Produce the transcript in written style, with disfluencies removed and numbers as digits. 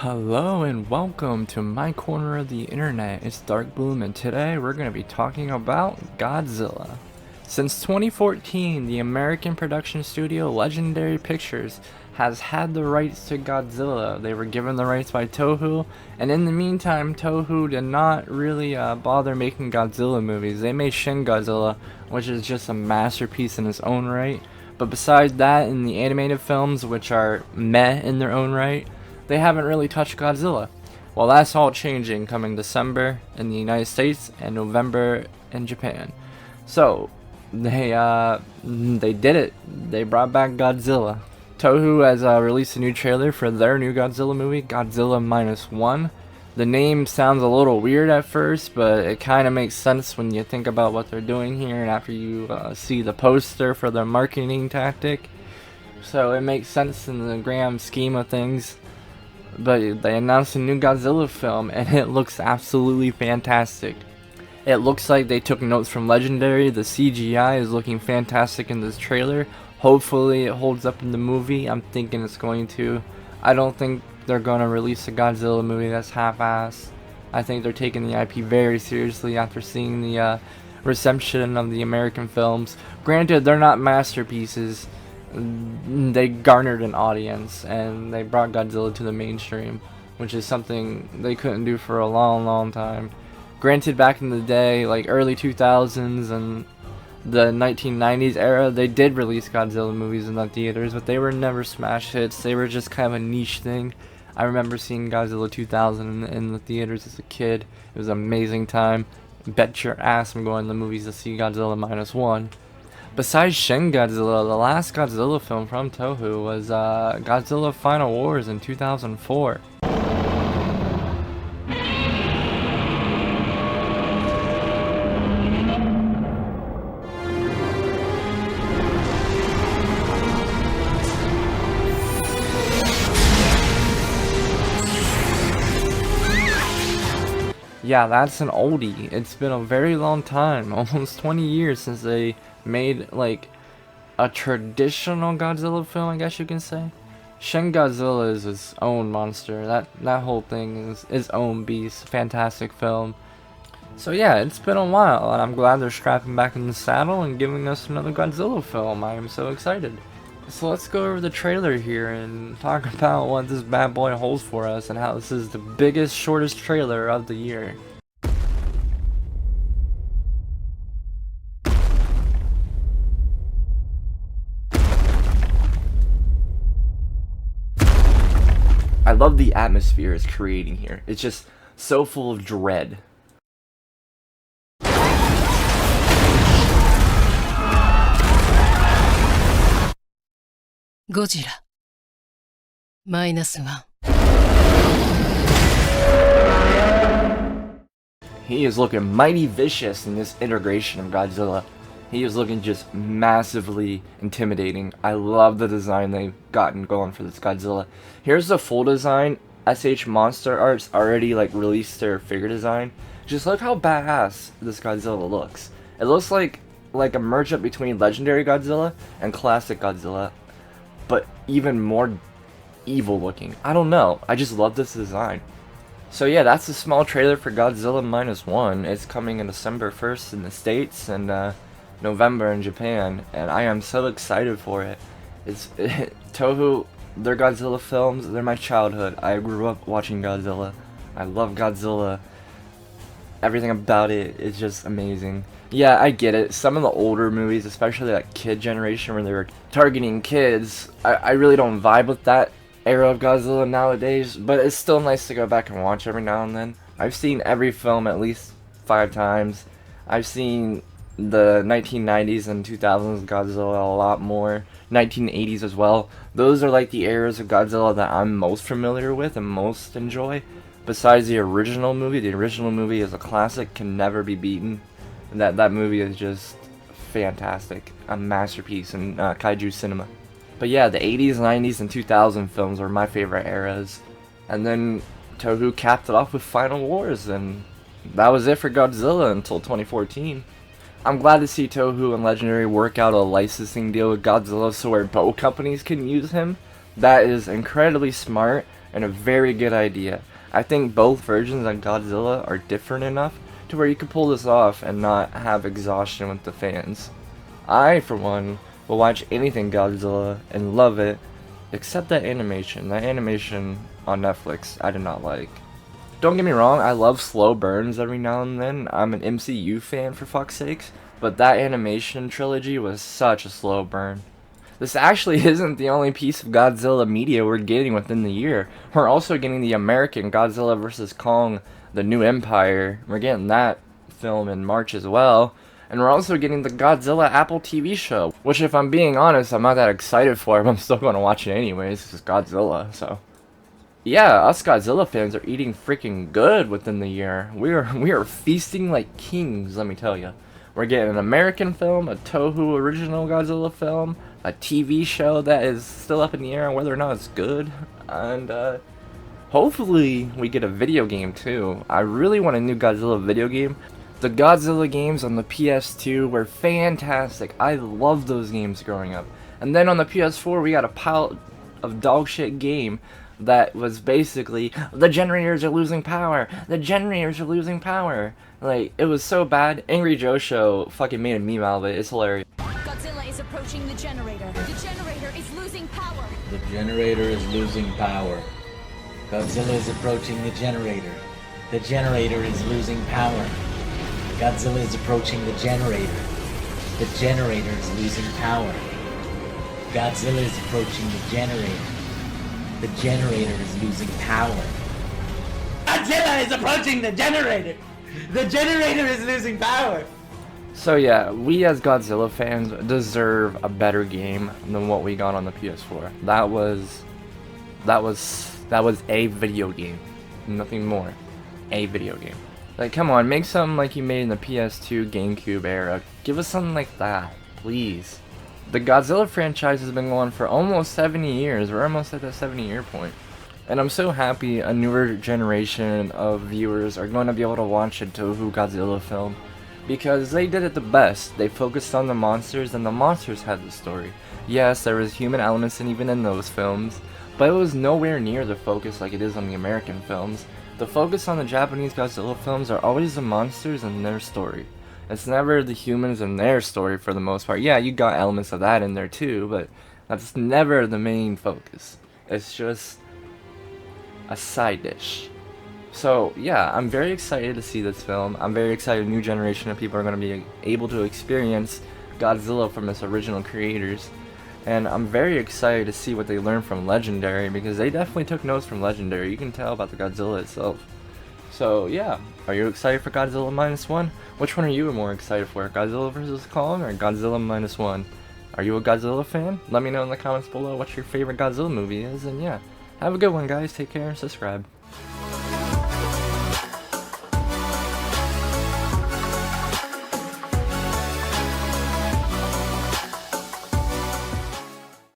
Hello and welcome to my corner of the internet. It's Dark Bloom and today we're going to be talking about Godzilla. Since 2014, the American production studio Legendary Pictures has had the rights to Godzilla. They were given the rights by Toho, and in the meantime, Toho did not really bother making Godzilla movies. They made Shin Godzilla, which is just a masterpiece in its own right. But besides that, in the animated films, which are meh in their own right, they haven't really touched Godzilla. Well, that's all changing coming December in the United States and November in Japan. So they did it. They brought back Godzilla. Toho has released a new trailer for their new Godzilla movie, Godzilla Minus One. The name sounds a little weird at first, but it kind of makes sense when you think about what they're doing here and after you see the poster for their marketing tactic. So it makes sense in the grand scheme of things. But they announced a new Godzilla film and it looks absolutely fantastic. It looks like they took notes from Legendary. The CGI is looking fantastic in this trailer. Hopefully it holds up in the movie. I'm thinking it's going to. I don't think they're going to release a Godzilla movie that's half-assed. I think they're taking the IP very seriously after seeing the reception of the American films. Granted, they're not masterpieces. They garnered an audience and they brought Godzilla to the mainstream, which is something they couldn't do for a long time. Granted, back in the day, like early 2000s and the 1990s era, they did release Godzilla movies in the theaters, but they were never smash hits. They were just kind of a niche thing. I remember seeing Godzilla 2000 in the theaters as a kid. It was an amazing time. Bet your ass I'm going to the movies to see Godzilla Minus One. Besides Shin Godzilla, the last Godzilla film from Toho was Godzilla Final Wars in 2004. Yeah, that's an oldie. It's been a very long time, almost 20 years since they made like a traditional Godzilla film, I guess you can say. Shin Godzilla is its own monster. That whole thing is its own beast. Fantastic film. So yeah, it's been a while, and I'm glad they're strapping back in the saddle and giving us another Godzilla film. I am so excited. So let's go over the trailer here and talk about what this bad boy holds for us and how this is the biggest, shortest trailer of the year. I love the atmosphere it's creating here. It's just so full of dread. Godzilla -1. He is looking mighty vicious in this integration of Godzilla. He is looking just massively intimidating. I love the design they've gotten going for this Godzilla. Here's the full design. SH Monster Arts already released their figure design. Just look how badass this Godzilla looks. It looks like a merge up between Legendary Godzilla and Classic Godzilla, but even more evil looking. I don't know. I just love this design. So yeah, that's a small trailer for Godzilla Minus One. It's coming in December 1st in the States and November in Japan, and I am so excited for it. Toho, their Godzilla films, they're my childhood. I grew up watching Godzilla. I love Godzilla. Everything about it is just amazing. Yeah, I get it. Some of the older movies, especially like kid generation where they were targeting kids, I really don't vibe with that era of Godzilla nowadays, but it's still nice to go back and watch every now and then. I've seen every film at least 5 times. I've seen the 1990s and 2000s Godzilla a lot more, 1980s as well. Those are like the eras of Godzilla that I'm most familiar with and most enjoy. Besides the original movie is a classic, can never be beaten. That movie is just fantastic, a masterpiece in kaiju cinema. But yeah, the 80s, 90s, and 2000 films are my favorite eras. And then Toho capped it off with Final Wars, and that was it for Godzilla until 2014. I'm glad to see Toho and Legendary work out a licensing deal with Godzilla so where both companies can use him. That is incredibly smart, and a very good idea. I think both versions of Godzilla are different enough to where you can pull this off and not have exhaustion with the fans. I, for one, will watch anything Godzilla and love it, except that animation. That animation on Netflix, I did not like. Don't get me wrong, I love slow burns every now and then. I'm an MCU fan, for fuck's sakes, but that animation trilogy was such a slow burn. This actually isn't the only piece of Godzilla media we're getting within the year. We're also getting the American Godzilla vs. Kong, The New Empire. We're getting that film in March as well. And we're also getting the Godzilla Apple TV show, which, if I'm being honest, I'm not that excited for, but I'm still going to watch it anyways, because it's Godzilla, so. Yeah, us Godzilla fans are eating freaking good within the year. We are feasting like kings, let me tell you. We're getting an American film, a Toho original Godzilla film, a TV show that is still up in the air on whether or not it's good, and hopefully we get a video game too. I really want a new Godzilla video game. The Godzilla games on the PS2 were fantastic. I loved those games growing up. And then on the PS4 we got a pile of dog shit game that was basically, the generators are losing power, the generators are losing power. Like, it was so bad. Angry Joe Show fucking made a meme out of it. It's hilarious. Godzilla is approaching the generator. The generator is losing power. The generator is losing power. Godzilla is approaching the generator. The generator is losing power. Godzilla is approaching the generator. The generator is losing power. Godzilla is approaching the generator. The generator is losing power. Godzilla is approaching the generator! The generator is losing power! So yeah, we as Godzilla fans deserve a better game than what we got on the PS4. That was a video game. Nothing more. A video game. Like, come on, make something like you made in the PS2 GameCube era. Give us something like that, please. The Godzilla franchise has been going for almost 70 years. We're almost at that 70-year point. And I'm so happy a newer generation of viewers are going to be able to watch a Toho Godzilla film. Because they did it the best. They focused on the monsters, and the monsters had the story. Yes, there was human elements even in those films, but it was nowhere near the focus like it is on the American films. The focus on the Japanese Godzilla films are always the monsters and their story. It's never the humans and their story for the most part. Yeah, you got elements of that in there too, but that's never the main focus. It's just a side dish. So yeah, I'm very excited to see this film. I'm very excited a new generation of people are going to be able to experience Godzilla from its original creators. And I'm very excited to see what they learn from Legendary, because they definitely took notes from Legendary. You can tell about the Godzilla itself. So yeah, are you excited for Godzilla -1? Which one are you more excited for, Godzilla vs. Kong or Godzilla -1? Are you a Godzilla fan? Let me know in the comments below what your favorite Godzilla movie is, and yeah, have a good one guys, take care and subscribe.